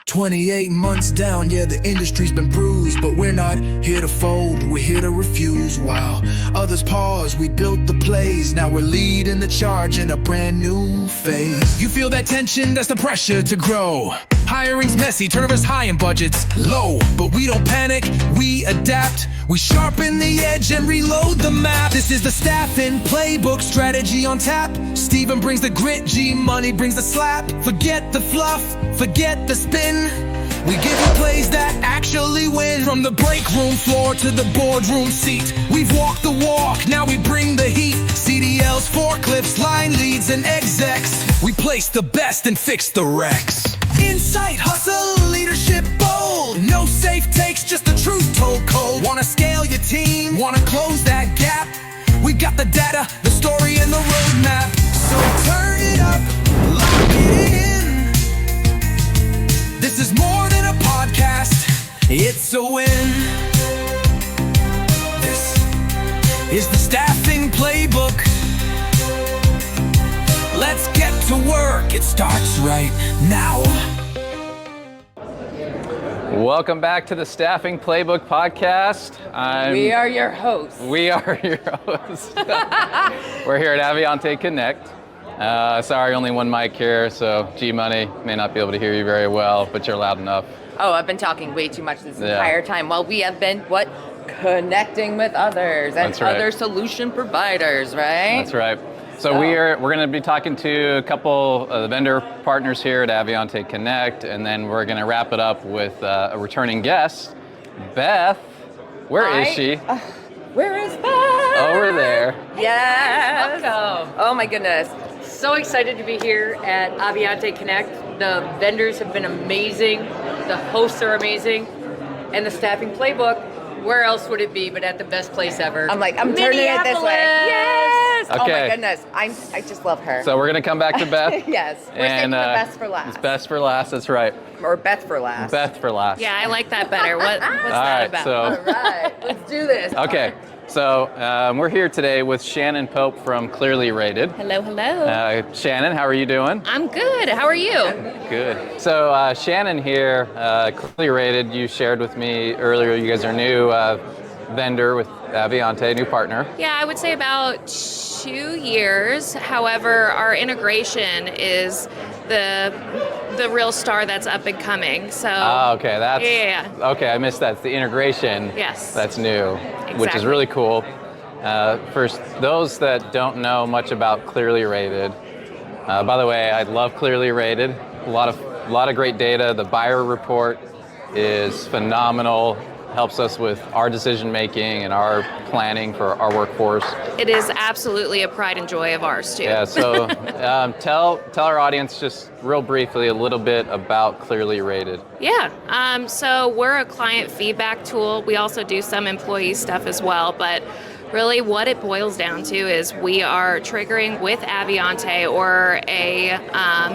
28 months down, yeah, the industry's been bruised, but we're not here to fold, we're here to refuse. While others pause, we built the plays, now we're leading the charge in a brand new phase. You feel that tension, that's the pressure to grow. Hiring's messy, turnovers high and budgets low, but we don't panic, we adapt. We sharpen the edge and reload the map. This is the Staffing Playbook, strategy on tap. Steven brings the grit, G-Money brings the slap. Forget the fluff, forget the spin. We give you plays that actually win. From the break room floor to the boardroom seat, we've walked the walk, now we bring the heat. CDLs, forklifts, line leads, and execs. We place the best and fix the wrecks. Insight, hustle, leadership bold. No safe takes, just the truth told cold. Wanna scale your team, wanna close that gap. We got the data, the story, and the roadmap. So turn it up, lock it in. This is more than a podcast, it's a win. This is the Staffing Playbook. Let's get to work, it starts right now. Welcome back to the Staffing Playbook Podcast. We are your hosts. We are your hosts. We're here at Avionté Connect. Sorry, only one mic here, so G-Money may not be able to hear you very well, but you're loud enough. Oh, I've been talking way too much this entire time while we have been, connecting with others and other solution providers, right? That's right. So we're going to be talking to a couple of the vendor partners here at Avionté Connect, and then we're going to wrap it up with a returning guest, Beth. Where is she? Where is Beth? Over there. Yes. Welcome. Oh my goodness. So excited to be here at Avionté Connect. The vendors have been amazing. The hosts are amazing. And the Staffing Playbook, where else would it be but at the best place ever? I'm turning it this way. Yes. Okay. Oh my goodness. I just love her. So we're going to come back to Beth. Yes. We're saving the best for last. It's best for last, that's right. Or Beth for last. Beth for last. Yeah, I like that better. What's that about? All right. Let's do this. Okay. So we're here today with Shannon Pope from Clearly Rated. Hello, hello. Shannon, how are you doing? I'm good. How are you? Good. So Shannon here, Clearly Rated, you shared with me earlier, you guys are new vendor with Avionté, new partner. Yeah, I would say about 2 years. However, our integration is the real star that's up and coming. So. Okay. That's. Yeah. Okay, I missed that. It's the integration. Yes. That's new, Exactly. which is really cool. For those that don't know much about Clearly Rated, by the way, I love Clearly Rated. A lot of great data. The buyer report is phenomenal. Helps us with our decision making and our planning for our workforce. It is absolutely a pride and joy of ours too. Yeah. So tell our audience just real briefly a little bit about Clearly Rated. Yeah. So we're a client feedback tool. We also do some employee stuff as well, but really what it boils down to is we are triggering with Avionté or a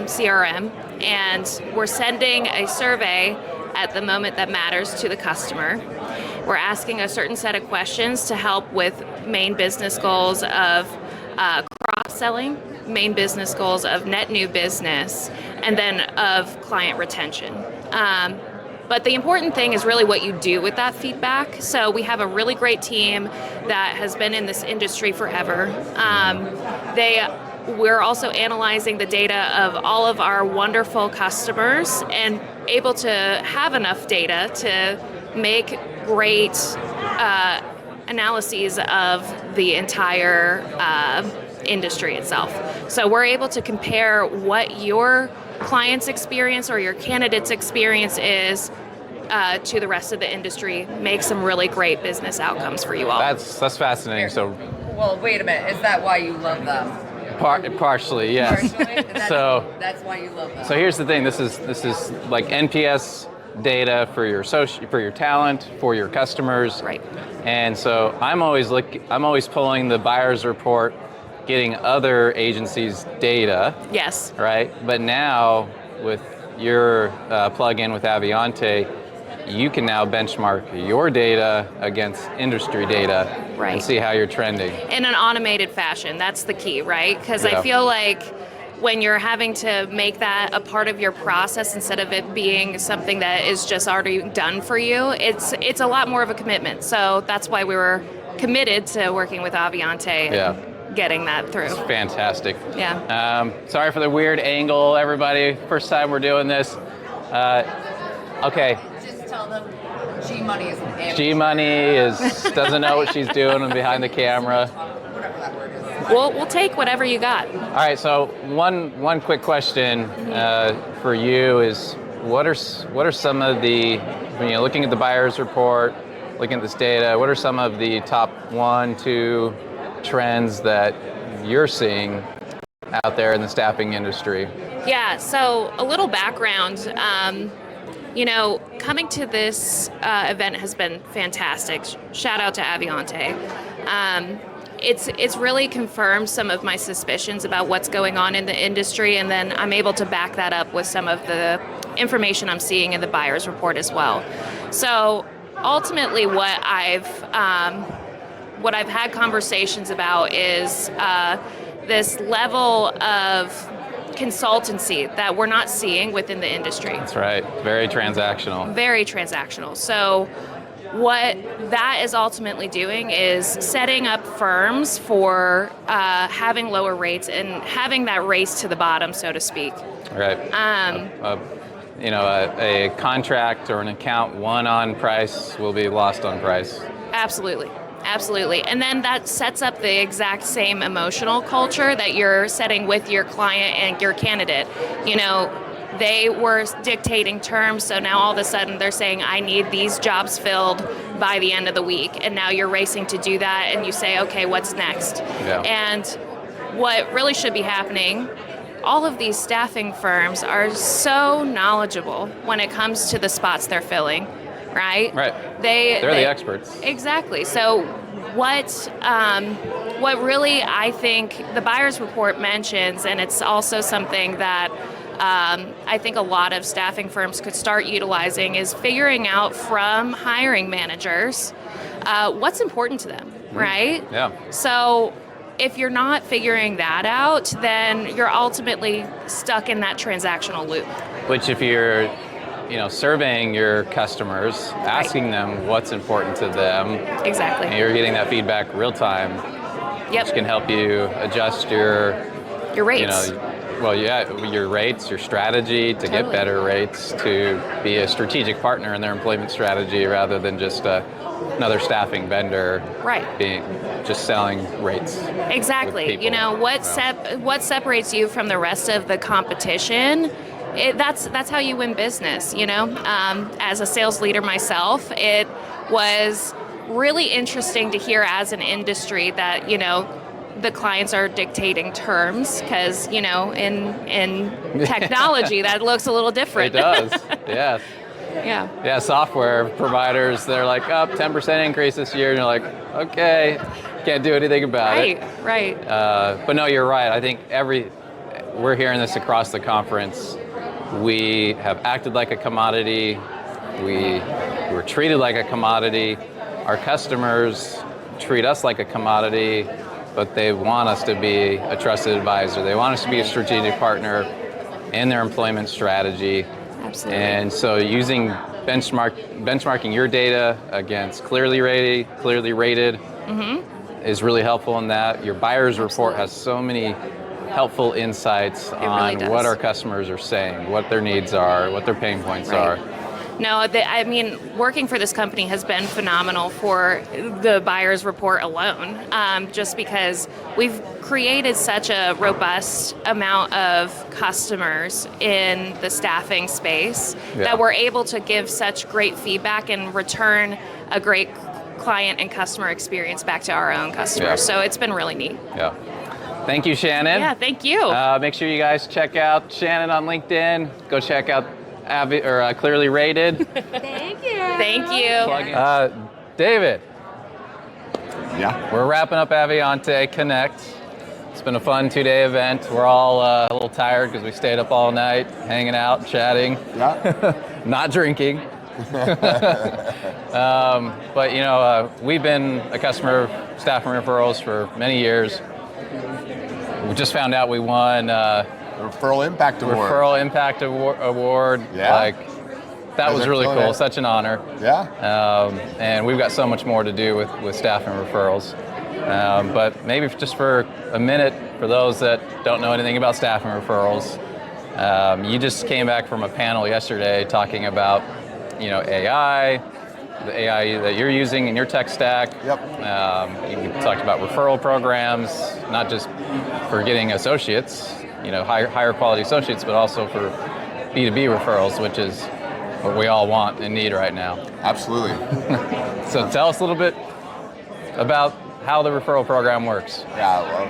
CRM, and we're sending a survey at the moment that matters to the customer. We're asking a certain set of questions to help with main business goals of cross-selling, main business goals of net new business, and then of client retention. But the important thing is really what you do with that feedback. So we have a really great team that has been in this industry forever. We're also analyzing the data of all of our wonderful customers and able to have enough data to make great analyses of the entire industry itself. So we're able to compare what your client's experience or your candidate's experience is to the rest of the industry, make some really great business outcomes for you all. That's fascinating. So, well, wait a minute. Is that why you love them? Partially, yes. Partially? That's why you love them. So here's the thing. This is like NPS data for your talent, for your customers. Right. And so I'm always pulling the buyer's report, getting other agencies' data. Yes. Right. But now with your plug-in with Avionté, you can now benchmark your data against industry data and see how you're trending. In an automated fashion. That's the key, right? Because Yeah. I feel like when you're having to make that a part of your process instead of it being something that is just already done for you, it's a lot more of a commitment. So that's why we were committed to working with Avionté and getting that through. It's fantastic. Yeah. Sorry for the weird angle, everybody. First time we're doing this. Okay. Just tell them G-Money is an amateur. G-Money doesn't know what she's doing behind the camera. Whatever that word is. We'll take whatever you got. All right, so one quick question for you is, what are some of the, when you're looking at the buyer's report, looking at this data, what are some of the top 1, 2 trends that you're seeing out there in the staffing industry? Yeah, so a little background. Coming to this event has been fantastic. Shout out to Avionté. It's really confirmed some of my suspicions about what's going on in the industry, and then I'm able to back that up with some of the information I'm seeing in the buyer's report as well. So ultimately, what I've had conversations about is this level of consultancy that we're not seeing within the industry. That's right. Very transactional. Very transactional. So what that is ultimately doing is setting up firms for having lower rates and having that race to the bottom, so to speak. Right. A contract or an account won on price will be lost on price. Absolutely. Absolutely. And then that sets up the exact same emotional culture that you're setting with your client and your candidate. They were dictating terms, so now all of a sudden they're saying, I need these jobs filled by the end of the week. And now you're racing to do that, and you say, okay, what's next? Yeah. And what really should be happening, all of these staffing firms are so knowledgeable when it comes to the spots they're filling. Right? Right. They're the experts. Exactly. So what really I think the buyer's report mentions, and it's also something that I think a lot of staffing firms could start utilizing, is figuring out from hiring managers what's important to them, right? Yeah. So if you're not figuring that out, then you're ultimately stuck in that transactional loop. Which if you're surveying your customers, asking them what's important to them. Exactly. And you're getting that feedback real time. Yep. Which can help you adjust your rates. Your rates, your strategy to get better rates, to be a strategic partner in their employment strategy rather than just another staffing vendor. Right. Just selling rates. Exactly. What separates you from the rest of the competition? That's how you win business, As a sales leader myself, it was really interesting to hear as an industry that, the clients are dictating terms because, in technology, that looks a little different. It does, yes. Yeah. Yeah, software providers, they're like, 10% increase this year, and you're like, okay, can't do anything about it. Right. But no, you're right. I think we're hearing this across the conference. We have acted like a commodity. We were treated like a commodity. Our customers treat us like a commodity, but they want us to be a trusted advisor. They want us to be a strategic partner in their employment strategy. Absolutely. And so using benchmarking your data against clearly rated is really helpful in that. Your buyer's report has so many helpful insights on what our customers are saying, what their needs are, what their pain points are. No, working for this company has been phenomenal for the buyer's report alone, just because we've created such a robust amount of customers in the staffing space that we're able to give such great feedback and return a great client and customer experience back to our own customers. Yeah. So it's been really neat. Yeah. Thank you, Shannon. Yeah, thank you. Make sure you guys check out Shannon on LinkedIn. Go check out Clearly Rated. Thank you. David. Yeah. We're wrapping up Avionté Connect. It's been a fun 2-day event. We're all a little tired because we stayed up all night, hanging out, chatting, not drinking. But we've been a customer of Staffing Referrals for many years. We just found out we won Referral Impact Award. Referral Impact Award. Yeah. Like, that was really cool. It. Such an honor. Yeah. And we've got so much more to do with staff and referrals. But maybe just for a minute, for those that don't know anything about staff and referrals, you just came back from a panel yesterday talking about, AI, the AI that you're using in your tech stack. Yep. You talked about referral programs, not just for getting associates, higher quality associates, but also for B2B referrals, which is what we all want and need right now. Absolutely. So tell us a little bit about how the referral program works. Yeah, well,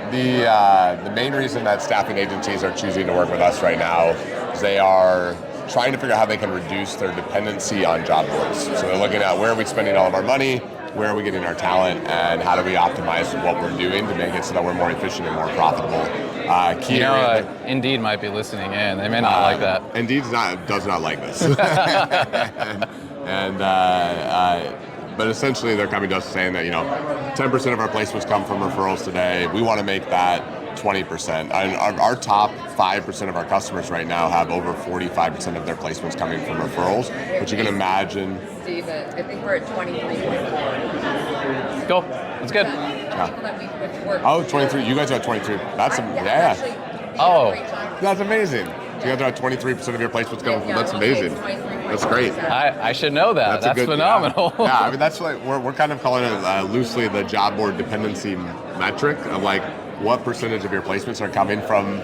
the main reason that staffing agencies are choosing to work with us right now is they are trying to figure out how they can reduce their dependency on job boards. So they're looking at where are we spending all of our money, where are we getting our talent, and how do we optimize what we're doing to make it so that we're more efficient and more profitable. Indeed might be listening in. They may not like that. Indeed does not like this. But essentially they're coming to us saying that 10% of our placements come from referrals today. We want to make that 20%. Our top 5% of our customers right now have over 45% of their placements coming from referrals, which you can imagine. Steve, I think we're at 23.4. Cool. That's good. Oh, 23. You guys are at 23. That's that's amazing. You guys are at 23% of your placements coming from. That's amazing. That's great. I should know that. That's phenomenal. Yeah, I mean that's like we're kind of calling it loosely the job board dependency metric of like what percentage of your placements are coming from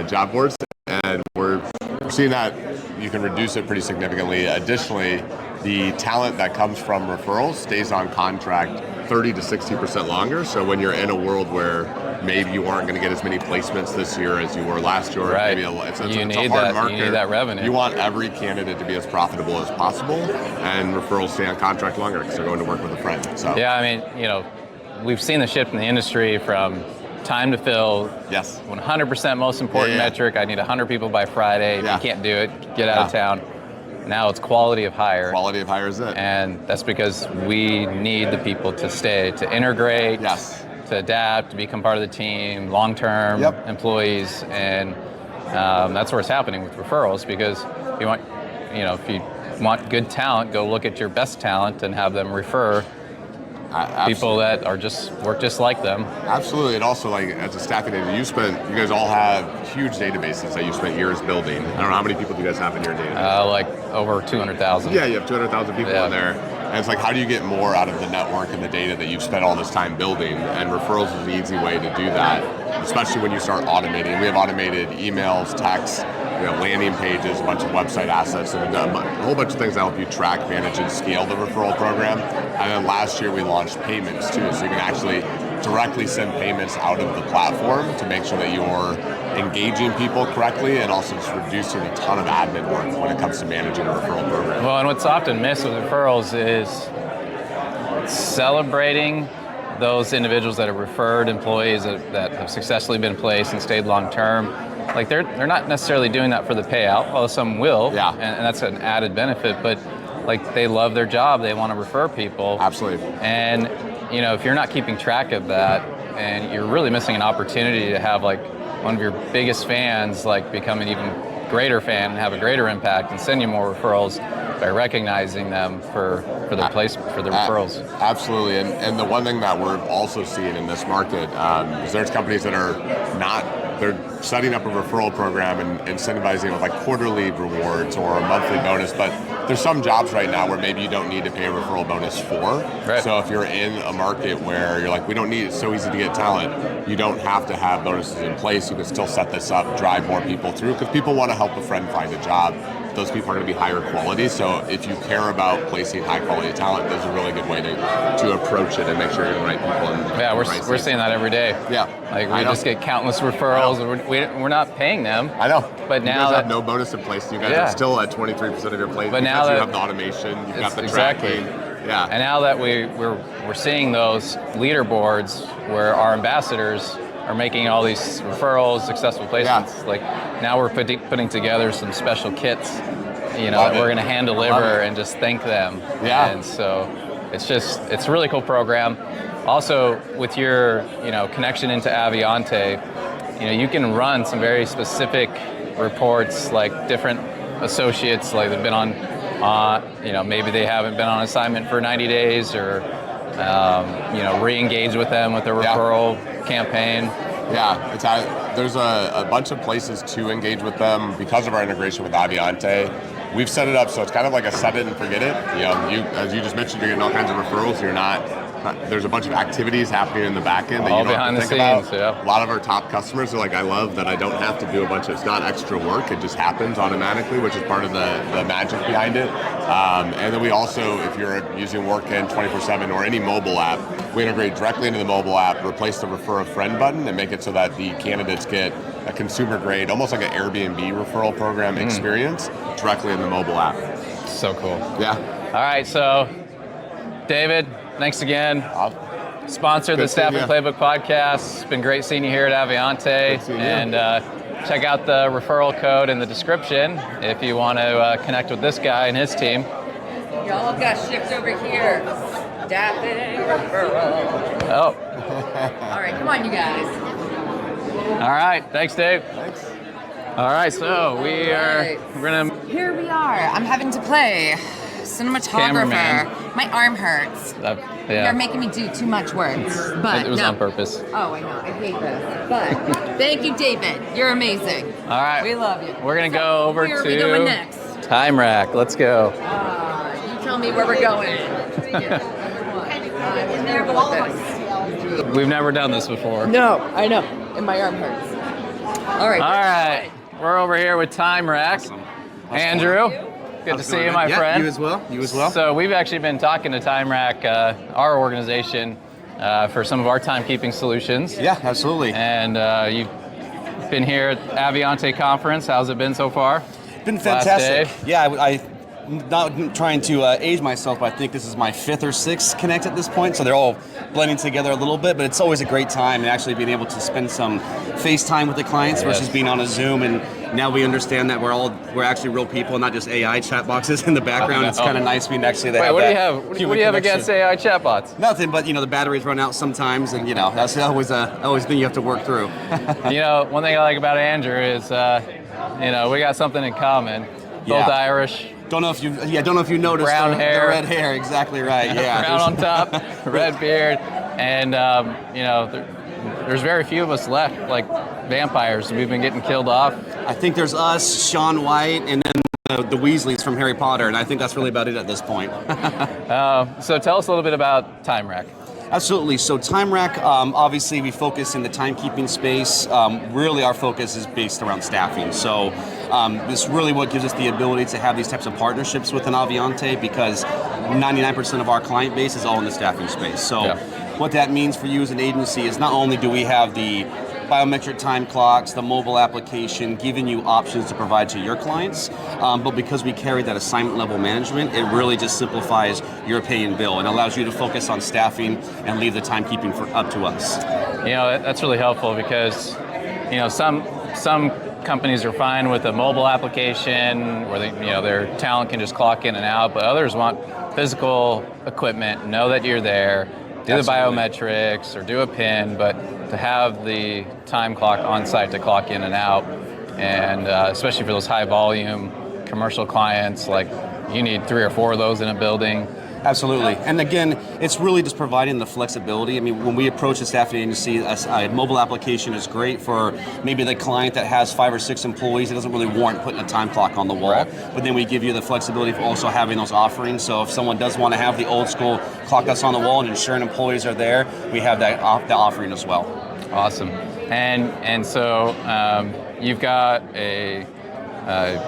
job boards, and we're seeing that you can reduce it pretty significantly. Additionally, the talent that comes from referrals stays on contract 30 to 60% longer. So when you're in a world where maybe you aren't going to get as many placements this year as you were last year, right. maybe it's a hard market. You need that revenue. You want every candidate to be as profitable as possible, and referrals stay on contract longer because they're going to work with a friend. So yeah, I mean, we've seen the shift in the industry from time to fill. Yes. 100% most important metric. I need 100 people by Friday. If you can't do it, get out of town. Now it's quality of hire. Quality of hire is it. And that's because we need the people to stay, to integrate, to adapt, to become part of the team, long-term employees. And that's where it's happening with referrals, because if you want good talent, go look at your best talent and have them refer people that work just like them. Absolutely, and also like as a staffing agent, you guys all have huge databases that you spent years building. I don't know how many people do you guys have in your database? Like over 200,000. Yeah, you have 200,000 people in there. And it's like, how do you get more out of the network and the data that you've spent all this time building? And referrals is an easy way to do that, especially when you start automating. We have automated emails, texts, landing pages, a bunch of website assets, and a whole bunch of things that help you track, manage, and scale the referral program. And then last year we launched payments too, so you can actually directly send payments out of the platform to make sure that you're engaging people correctly and also just reducing a ton of admin work when it comes to managing a referral program. Well, and what's often missed with referrals is celebrating those individuals that have referred employees that have successfully been placed and stayed long term. Like they're not necessarily doing that for the payout, although some will, and that's an added benefit, but like they love their job, they want to refer people. Absolutely. And if you're not keeping track of that, and you're really missing an opportunity to have like one of your biggest fans like become an even greater fan and have a greater impact and send you more referrals by recognizing them for their referrals. Absolutely, and the one thing that we're also seeing in this market is there's companies that are they're setting up a referral program and incentivizing with like quarterly rewards or a monthly bonus, but there's some jobs right now where maybe you don't need to pay a referral bonus for. Right. So if you're in a market where you're like, we don't need, it's so easy to get talent, you don't have to have bonuses in place. You can still set this up, drive more people through, because people want to help a friend find a job. Those people are going to be higher quality. So if you care about placing high quality talent, there's a really good way to approach it and make sure you're the right people. We're seeing that every day. Yeah. Like we just get countless referrals. We're not paying them. I know. But now you guys have no bonus in place. You guys are still at 23% of your place. But now you have the automation, you've got the tracking. Yeah. And now that we're seeing those leaderboards where our ambassadors are making all these referrals, successful placements. Like now we're putting together some special kits, that we're going to hand deliver and just thank them. Yeah. And so it's a really cool program. Also with your, connection into Avionté, you can run some very specific reports, like different associates, like they've been on, maybe they haven't been on assignment for 90 days, or re-engage with them with a referral campaign. Yeah, there's a bunch of places to engage with them because of our integration with Avionté. We've set it up so it's kind of like a set it and forget it. As you just mentioned, you're getting all kinds of referrals. There's a bunch of activities happening in the back end that all you don't behind have to the think scenes, about. yeah. A lot of our top customers are like, I love that I don't have to do it's not extra work, it just happens automatically, which is part of the magic behind it. And then we also, if you're using Workin 24/7 or any mobile app, we integrate directly into the mobile app, replace the refer a friend button, and make it so that the candidates get a consumer grade, almost like an Airbnb referral program experience directly in the mobile app. So cool. Yeah. All right, so David, thanks again. Sponsored the Staffing Playbook Podcast. It's been great seeing you here at Avionté. And check out the referral code in the description if you want to connect with this guy and his team. Y'all got shift over here. Staffing referral. Oh. All right, come on, you guys. All right, thanks, Dave. Thanks. All right, so we're gonna. Here we are. I'm having to play cinematographer. Cameraman. My arm hurts. You're making me do too much work. But it was no. on purpose. Oh, I know. I hate this. But thank you, David. You're amazing. All right. We love you. We're going to go over Where are we going next? Time Rack. Let's go. You tell me where we're going. I've never done this. We've never done this before. No, I know. And my arm hurts. All right. All right. We're over here with Time Rack. Awesome. Andrew. Good to see you, my friend. You as well. You as well. So we've actually been talking to Time Rack, our organization, for some of our timekeeping solutions. Yeah, absolutely. And you've been here at Avionté conference. How's it been so far? Been fantastic. Yeah, I'm not trying to age myself, but I think this is my 5th or 6th Connect at this point, so they're all blending together a little bit, but it's always a great time, and actually being able to spend some face time with the clients versus being on a Zoom. And now we understand that we're actually real people, not just AI chat boxes in the background. It's kind of nice being actually there. What do you have against AI chatbots? Nothing, but the batteries run out sometimes, and that's always a thing you have to work through. One thing I like about Andrew is we got something in common. Both Irish. Don't know if you noticed brown hair, the red hair. Exactly right. Yeah. Brown on top, red beard, and there's very few of us left, like vampires. We've been getting killed off. I think there's us, Sean White, and then the Weasleys from Harry Potter, and I think that's really about it at this point. So tell us a little bit about Time Rack. Absolutely. So Time Rack, obviously we focus in the timekeeping space. Really our focus is based around staffing. So this really what gives us the ability to have these types of partnerships with an Avionté, because 99% of our client base is all in the staffing space. So what that means for you as an agency is not only do we have the biometric time clocks, the mobile application, giving you options to provide to your clients, but because we carry that assignment level management, it really just simplifies your pay and bill and allows you to focus on staffing and leave the timekeeping up to us. That's really helpful because some companies are fine with a mobile application where their talent can just clock in and out, but others want physical equipment, know that you're there, do the biometrics or do a PIN, but to have the time clock on site to clock in and out, and especially for those high volume commercial clients, like you need 3 or 4 of those in a building. Absolutely. And again, it's really just providing the flexibility. I mean, when we approach a staffing agency, a mobile application is great for maybe the client that has 5 or 6 employees. It doesn't really warrant putting a time clock on the wall. Right. But then we give you the flexibility for also having those offerings. So if someone does want to have the old school clock that's on the wall and ensuring employees are there, we have that offering as well. Awesome. And so you've got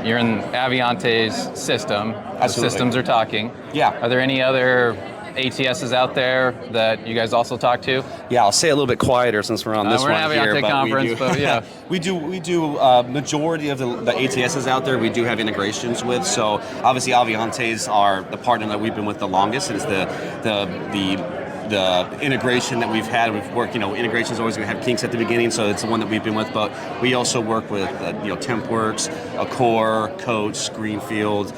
you're in Avionté's system. Absolutely. The systems are talking. Yeah. Are there any other ATSs out there that you guys also talk to? Yeah, I'll say it a little bit quieter since we're on this we're one an Avionté here. conference, but yeah. we do majority of the ATSs out there we do have integrations with. So obviously Avionté's are the partner that we've been with the longest. It's the the integration that we've had. We've worked, integration is always going to have kinks at the beginning, so it's the one that we've been with. But we also work with, TempWorks, Accor, Coach, Greenfield,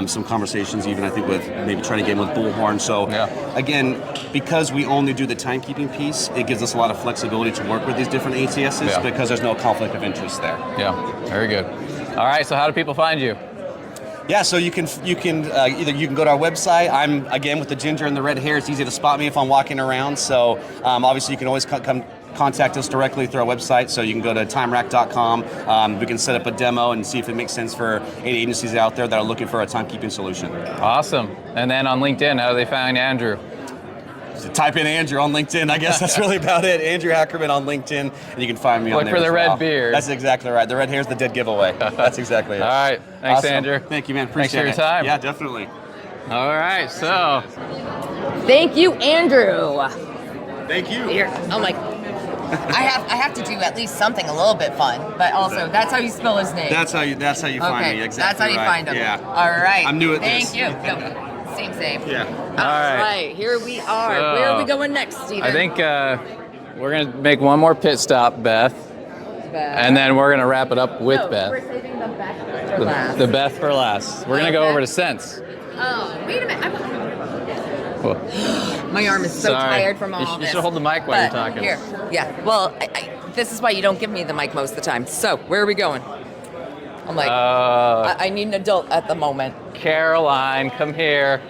some conversations even I think with maybe trying to get in with Bullhorn. So again, because we only do the timekeeping piece, it gives us a lot of flexibility to work with these different ATSs because there's no conflict of interest there. Yeah, very good. All right, so how do people find you? Yeah, so you can either you can go to our website. I'm again with the ginger and the red hair. It's easy to spot me if I'm walking around. So obviously you can always come contact us directly through our website. So you can go to timerack.com. We can set up a demo and see if it makes sense for any agencies out there that are looking for a timekeeping solution. Awesome. And then on LinkedIn, how do they find Andrew? So type in Andrew on LinkedIn. I guess that's really about it. Andrew Hackerman on LinkedIn, and you can find me on there. Look for the red well. beard. That's exactly right. The red hair is the dead giveaway. That's exactly it. All right. Thanks, awesome. Andrew. Thank you, man. Appreciate Thanks for your time. Yeah, definitely. All right. So. Thank you, Andrew. Thank you. Here, I'm like, I have to do at least something a little bit fun, but also that's how you spell his name. That's how you find me. Exactly. That's how you find him. Yeah. All right. I'm new at Thank this. you. No, same. Yeah. All right. Here we are. So, where are we going next, Steven? I think we're going to make one more pit stop, Beth. And then we're going to wrap it up with Beth. We're saving the Beth for last. The Beth for last. We're going to go over to Sense. Oh, wait a minute. Well, my arm is so sorry. tired from all You this. should hold the mic while you're talking. Here. Yeah. Well, this is why you don't give me the mic most of the time. So, where are we going? I'm like, I need an adult at the moment. Caroline, come here.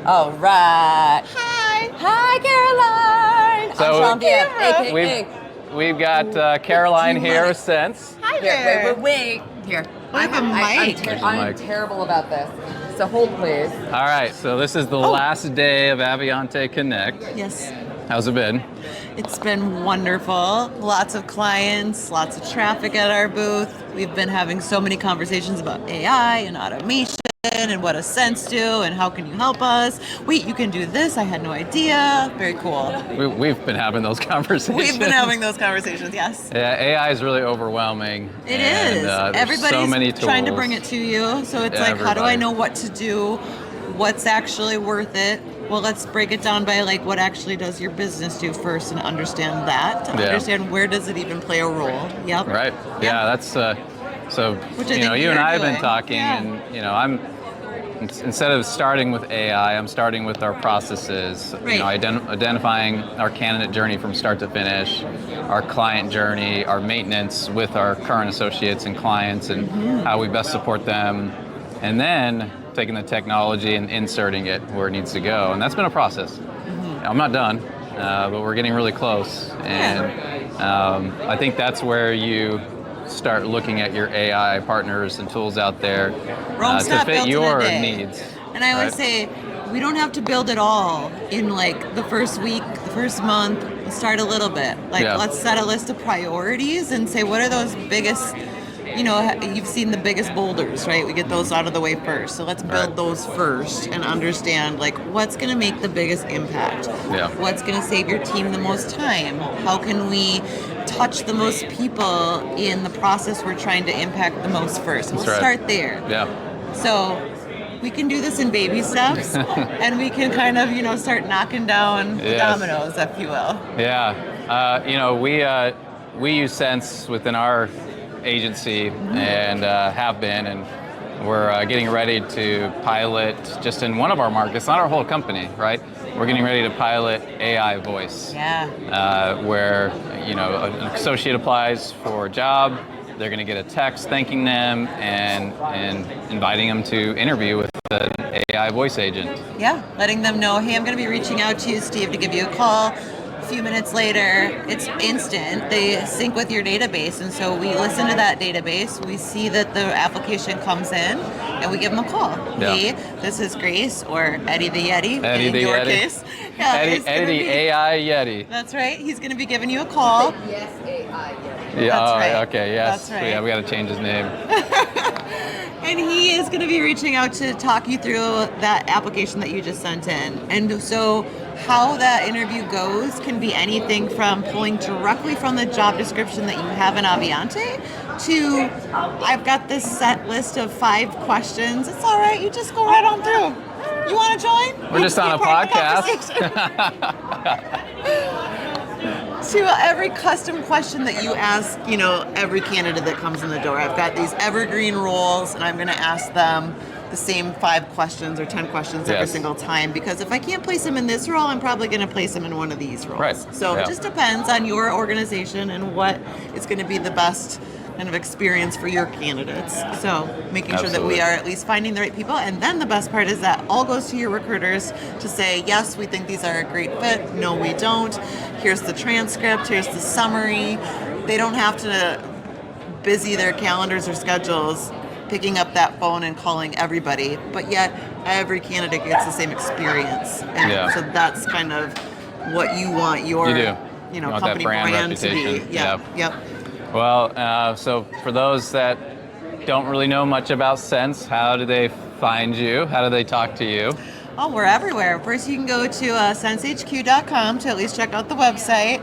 All right. Hi, Caroline. So I'm Jean-Pierre, AKA. We've got Caroline here with Sense. Hi there. Wait. Here. I have a mic. I'm terrible about this. So hold, please. All right, so this is the last day of Avionté Connect. Yes. How's it been? It's been wonderful. Lots of clients, lots of traffic at our booth. We've been having so many conversations about AI and automation and what does Sense do and how can you help us? Wait, you can do this? I had no idea. Very cool. We've been having those conversations. We've been having those conversations, yes. Yeah, AI is really overwhelming. It is. There's Everybody's so many tools. trying to bring it to you. So it's like, how do I know what to do? What's actually worth it? Well, let's break it down by like what actually does your business do first and understand that. To understand where does it even play a role. Yep. Right. Yeah, that's so you and I have been talking and I'm instead of starting with AI, I'm starting with our processes, right. Identifying our candidate journey from start to finish, our client journey, our maintenance with our current associates and clients and how we best support them, and then taking the technology and inserting it where it needs to go. And that's been a process. I'm not done, but we're getting really close. And I think that's where you start looking at your AI partners and tools out there to fit your needs. And I always say, we don't have to build it all in like the first week, the first month. Start a little bit. Let's set a list of priorities and say, what are those biggest, you've seen the biggest boulders, right? We get those out of the way first. So let's build those first and understand like what's going to make the biggest impact. Yeah. What's going to save your team the most time? How can we touch the most people in the process we're trying to impact the most first? We'll start there. Yeah. So we can do this in baby steps and we can kind of, start knocking down the dominoes, if you will. Yeah. We use Sense within our agency and have been, and we're getting ready to pilot just in one of our markets, not our whole company, right? We're getting ready to pilot AI voice. Yeah. Where, an associate applies for a job, they're going to get a text thanking them and inviting them to interview with an AI voice agent. Yeah, letting them know, hey, I'm going to be reaching out to you, Steve, to give you a call. A few minutes later, it's instant. They sync with your database, and so we listen to that database. We see that the application comes in, and we give them a call. Yeah. Hey, this is Grace or Eddie the Yeti. Eddie in the your Yeti. case. Yeah, Eddie the AI Yeti. That's right. He's going to be giving you a call. Yes, AI. Yeah. That's right. Okay. Yes. That's right. Yeah, we got to change his name. And he is going to be reaching out to talk you through that application that you just sent in. And so how that interview goes can be anything from pulling directly from the job description that you have in Avionté to I've got this set list of 5 questions. It's all right. You just go right on through. You want to join? We're just on a podcast. To every custom question that you ask, every candidate that comes in the door, I've got these evergreen rules, and I'm going to ask them the same 5 questions or 10 questions every single time, because if I can't place them in this role, I'm probably going to place them in one of these roles. Right. So it just depends on your organization and what is going to be the best kind of experience for your candidates. So making sure that we are at least finding the right people. And then the best part is that all goes to your recruiters to say, yes, we think these are a great fit. No, we don't. Here's the transcript. Here's the summary. They don't have to busy their calendars or schedules picking up that phone and calling everybody, but yet every candidate gets the same experience. And so that's kind of what you want your company brand to be. Yep. Well, so for those that don't really know much about Sense, how do they find you? How do they talk to you? Oh, we're everywhere. First, you can go to sensehq.com to at least check out the website.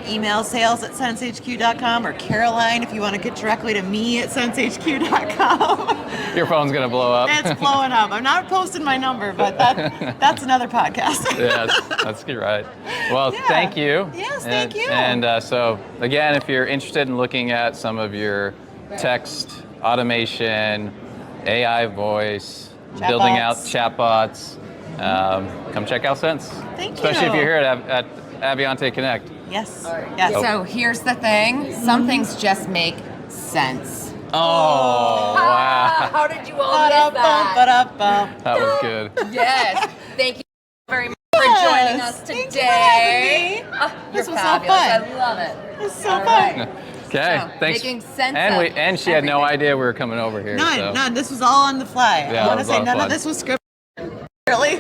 Email sales@sensehq.com, or Caroline if you want to get directly to me at sensehq.com. Your phone's going to blow up. It's blowing up. I'm not posting my number, but that's another podcast. Yes, that's right. Well, thank you. Yes, thank you. And so, again, if you're interested in looking at some of your text automation, AI voice, building out chatbots, come check out Sense. Thank you. Especially if you're here at Avionté Connect. Yes. So here's the thing. Some things just make sense. Oh, wow. How did you all miss that? That was good. Yes. Thank you very much for joining us today. Thank you for having me. You're This was so fabulous. fun. I love it. It's so fun. Okay, So, thanks. making sense and she had no everything. idea we were coming over here. None. This was all on the fly. Yeah, I want it to was a say lot of none fun. of this was scripted. Really?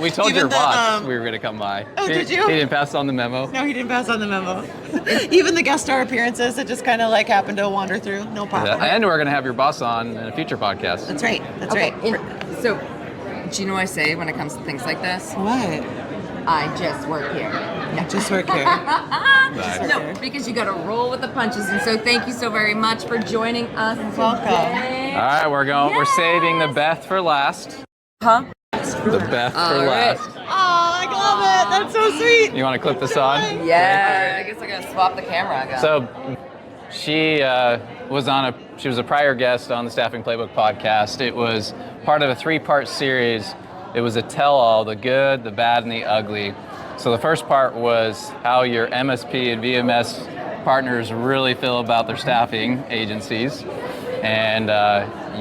We told your boss we were going to come by. Oh, did you? He didn't pass on the memo. No, he didn't pass on the memo. Even the guest star appearances that just kind of happened to wander through. No problem. And we're going to have your boss on in a future podcast. That's right. That's Okay, right. so, do you know what I say when it comes to things like this? What? I just work here. Just work here. No, because you got to roll with the punches. And so, thank you so very much for joining us. Welcome. Today. All right, we're saving the Beth for last. Huh? The Beth for right. last. Oh, I love it. That's so sweet. You want to clip this on? Yeah. I guess I gotta swap the camera again. So she was a prior guest on the Staffing Playbook Podcast. It was part of a 3-part series. It was a tell-all, the good, the bad, and the ugly. So the first part was how your MSP and VMS partners really feel about their staffing agencies. And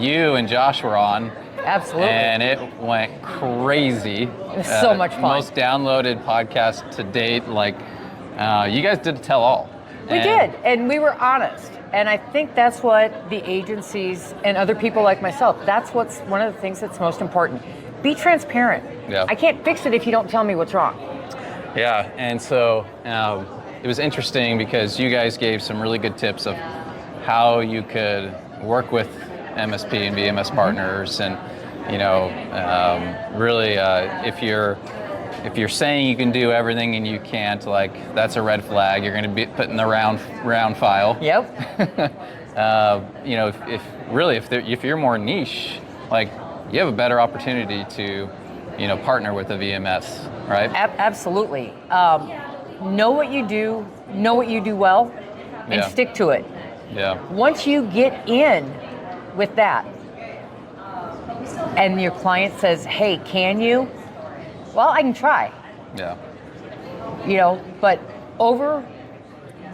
you and Josh were on. Absolutely. And it went crazy. It was so much fun. Most downloaded podcast to date. You guys did a tell-all. We did, and we were honest. And I think that's what the agencies and other people like myself, that's what's one of the things that's most important. Be transparent. Yeah. I can't fix it if you don't tell me what's wrong. Yeah, and so it was interesting because you guys gave some really good tips of how you could work with MSP and VMS partners, and really if you're saying you can do everything and you can't, that's a red flag. You're going to be put in the round file. Yep. If you're more niche, you have a better opportunity to partner with a VMS, right? Absolutely. Know what you do well, and stick to it. Yeah. Once you get in with that, and your client says, hey, can you? Well, I can try. Yeah. But over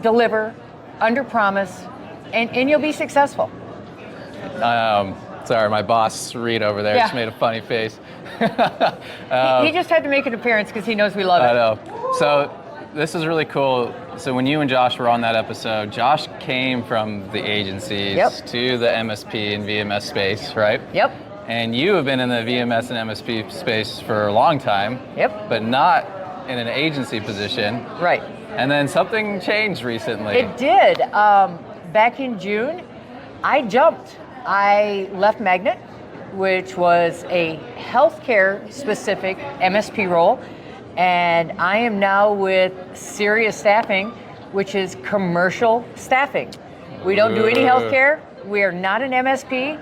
deliver, under promise, and you'll be successful. Sorry, my boss, Reed, over there, just made a funny face. He just had to make an appearance because he knows we love it. I know. So this is really cool. So when you and Josh were on that episode, Josh came from the agencies to the MSP and VMS space, right? Yep. And you have been in the VMS and MSP space for a long time. Yep. But not in an agency position. Right. And then something changed recently. It did. Back in June, I jumped. I left Magnet, which was a healthcare specific MSP role, and I am now with Serious Staffing, which is commercial staffing. We don't do any healthcare. We are not an MSP.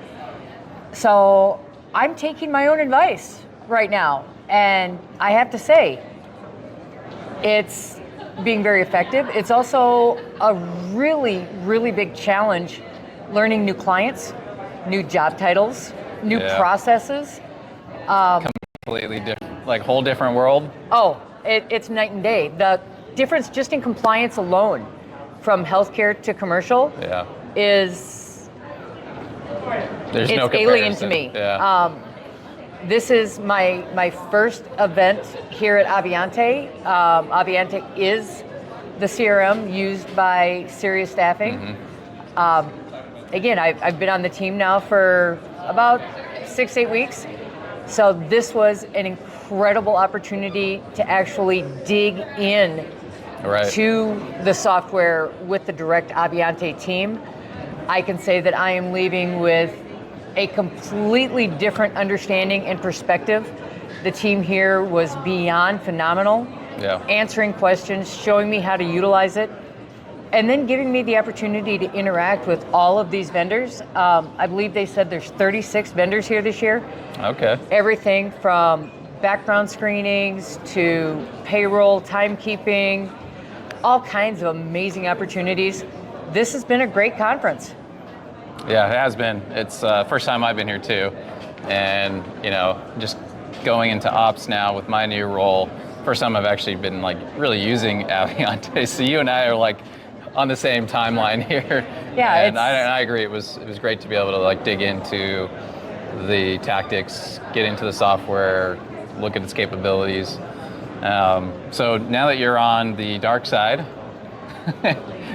So I'm taking my own advice right now, and I have to say, it's being very effective. It's also a really, really big challenge learning new clients, new job titles, new processes. Completely different, like whole different world. Oh, it's night and day. The difference just in compliance alone from healthcare to commercial is There's no comparison. alien to me. Yeah. This is my first event here at Avionté. Avionté is the CRM used by Sirius Staffing. Again, I've been on the team now for about 6-8 weeks. So this was an incredible opportunity to actually dig in to the software with the direct Avionté team. I can say that I am leaving with a completely different understanding and perspective. The team here was beyond phenomenal, answering questions, showing me how to utilize it, and then giving me the opportunity to interact with all of these vendors. I believe they said there's 36 vendors here this year. Okay. Everything from background screenings to payroll, timekeeping, all kinds of amazing opportunities. This has been a great conference. Yeah, it has been. It's first time I've been here too. And, just going into ops now with my new role, first time I've actually been like really using Avionté. So you and I are like on the same timeline here. Yeah, and I agree. It was great to be able to like dig into the tactics, get into the software, look at its capabilities. So now that you're on the dark side,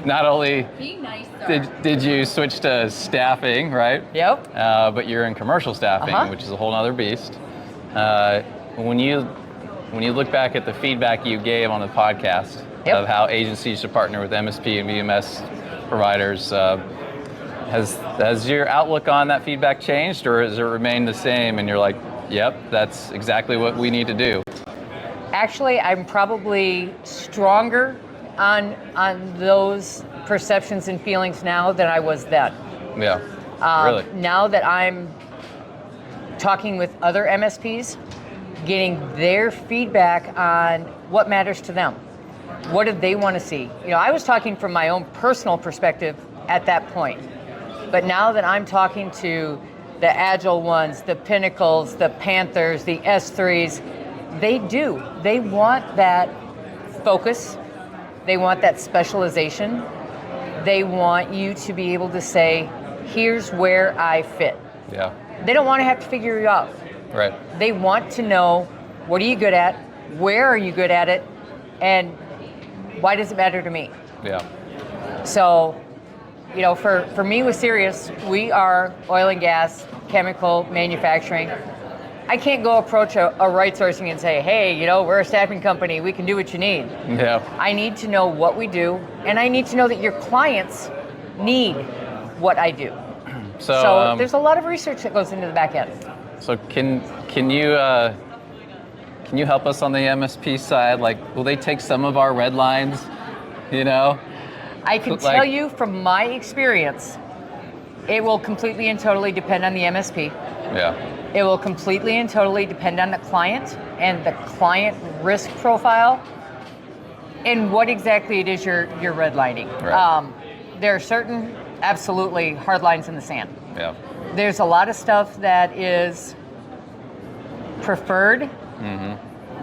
not only did you switch to staffing, right? Yep. But you're in commercial staffing, which is a whole other beast. When you look back at the feedback you gave on the podcast of how agencies should partner with MSP and VMS providers, has your outlook on that feedback changed, or has it remained the same and you're like, yep, that's exactly what we need to do? Actually, I'm probably stronger on those perceptions and feelings now than I was then. Yeah, really. Now that I'm talking with other MSPs, getting their feedback on what matters to them. What do they want to see? I was talking from my own personal perspective at that point. But now that I'm talking to the Agile ones, the Pinnacles, the Panthers, the S3s, they want that focus. They want that specialization. They want you to be able to say, here's where I fit. Yeah. They don't want to have to figure you out. Right. They want to know, what are you good at? Where are you good at it? And why does it matter to me? Yeah. So, for me with Sirius, we are oil and gas, chemical manufacturing. I can't go approach a right sourcing and say, hey, we're a staffing company, we can do what you need. Yeah. I need to know what we do, and I need to know that your clients need what I do. So there's a lot of research that goes into the back end. So can you help us on the MSP side? Like, will they take some of our red lines? I can tell you from my experience, it will completely and totally depend on the MSP. Yeah. It will completely and totally depend on the client and the client risk profile and what exactly it is you're redlining. Right. There are certain, absolutely, hard lines in the sand. Yeah. There's a lot of stuff that is preferred,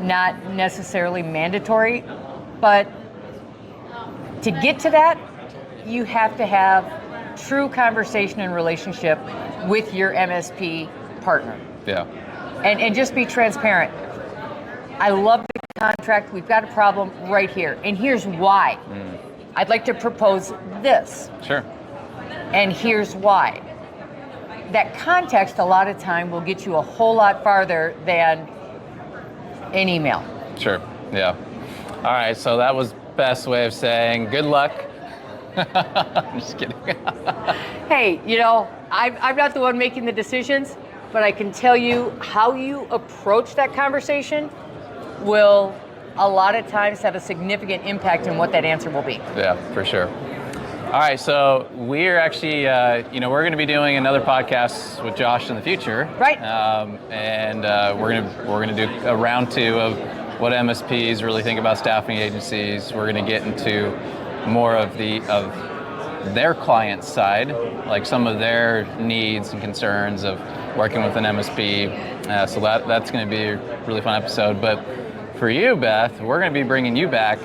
not necessarily mandatory, but to get to that, you have to have true conversation and relationship with your MSP partner. Yeah. And just be transparent. I love the contract. We've got a problem right here. And here's why. I'd like to propose this. Sure. And here's why. That context a lot of time will get you a whole lot farther than an email. Sure. Yeah. All right. So that was Beth's way of saying good luck. I'm just kidding. Hey, I'm not the one making the decisions, but I can tell you how you approach that conversation will a lot of times have a significant impact on what that answer will be. Yeah, for sure. All right, so we're actually, we're going to be doing another podcast with Josh in the future, right? We're going to do a round 2 of what MSPs really think about staffing agencies. We're going to get into more of their client side, like some of their needs and concerns of working with an MSP. So that's going to be a really fun episode. But for you, Beth, we're going to be bringing you back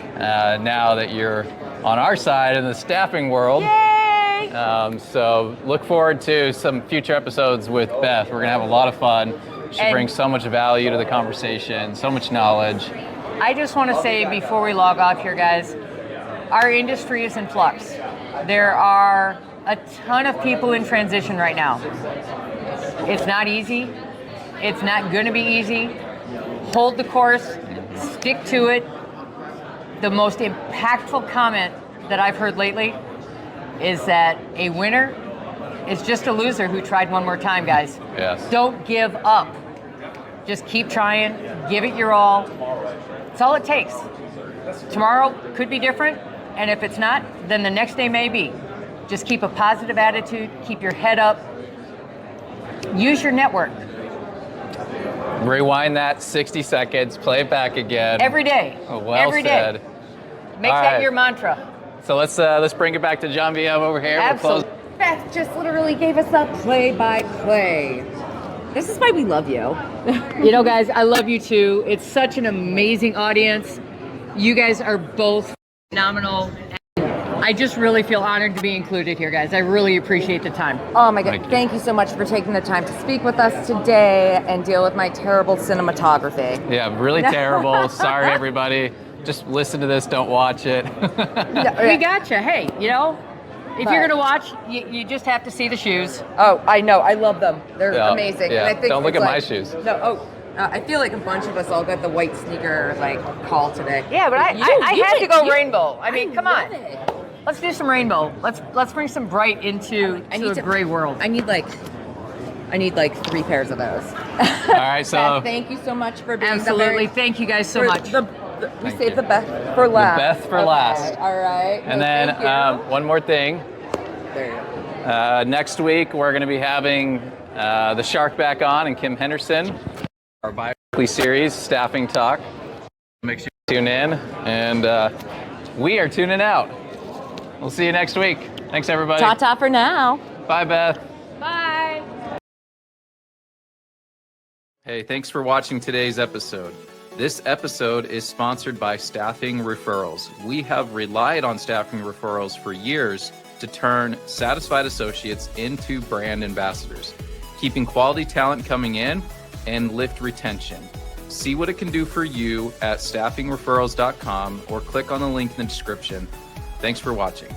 now that you're on our side in the staffing world. Yay! So look forward to some future episodes with Beth. We're going to have a lot of fun. She brings so much value to the conversation, so much knowledge. I just want to say before we log off here, guys, our industry is in flux. There are a ton of people in transition right now. It's not easy. It's not going to be easy. Hold the course. Stick to it. The most impactful comment that I've heard lately is that a winner is just a loser who tried one more time, guys. Yes. Don't give up. Just keep trying. Give it your all. It's all it takes. Tomorrow could be different, and if it's not, then the next day may be. Just keep a positive attitude. Keep your head up. Use your network. Rewind that 60 seconds, play it back again. Every day. Well Every said. day. Make that your mantra. So let's bring it back to John VM over here. Absolutely. Beth just literally gave us a play-by-play. This is why we love you. You know, guys, I love you too. It's such an amazing audience. You guys are both phenomenal. I just really feel honored to be included here, guys. I really appreciate the time. Oh my God, thank you so much for taking the time to speak with us today and deal with my terrible cinematography. Yeah, really terrible. Sorry, everybody. Just listen to this, don't watch it. We gotcha. Hey, if you're going to watch, you just have to see the shoes. Oh, I know. I love them. They're amazing. Yeah. And I think Don't look at my shoes. No. I feel like a bunch of us all got the white sneaker call today. Yeah, but I had to go rainbow. I mean, come on. It. Let's do some rainbow. Let's bring some bright into a gray world. I need 3 pairs of those. All right, so Beth, thank you so much for being absolutely. Thank you guys so much. We saved the Beth for last. The Beth for last. All right. And then one more thing. There you go. Next week we're going to be having the Shark back on and Kim Henderson, our bi-weekly series, Staffing Talk. Make sure you tune in, and we are tuning out. We'll see you next week. Thanks, everybody. Ta-ta for now. Bye, Beth. Bye. Hey, thanks for watching today's episode. This episode is sponsored by Staffing Referrals. We have relied on staffing referrals for years to turn satisfied associates into brand ambassadors, keeping quality talent coming in and lift retention. See what it can do for you at staffingreferrals.com or click on the link in the description. Thanks for watching.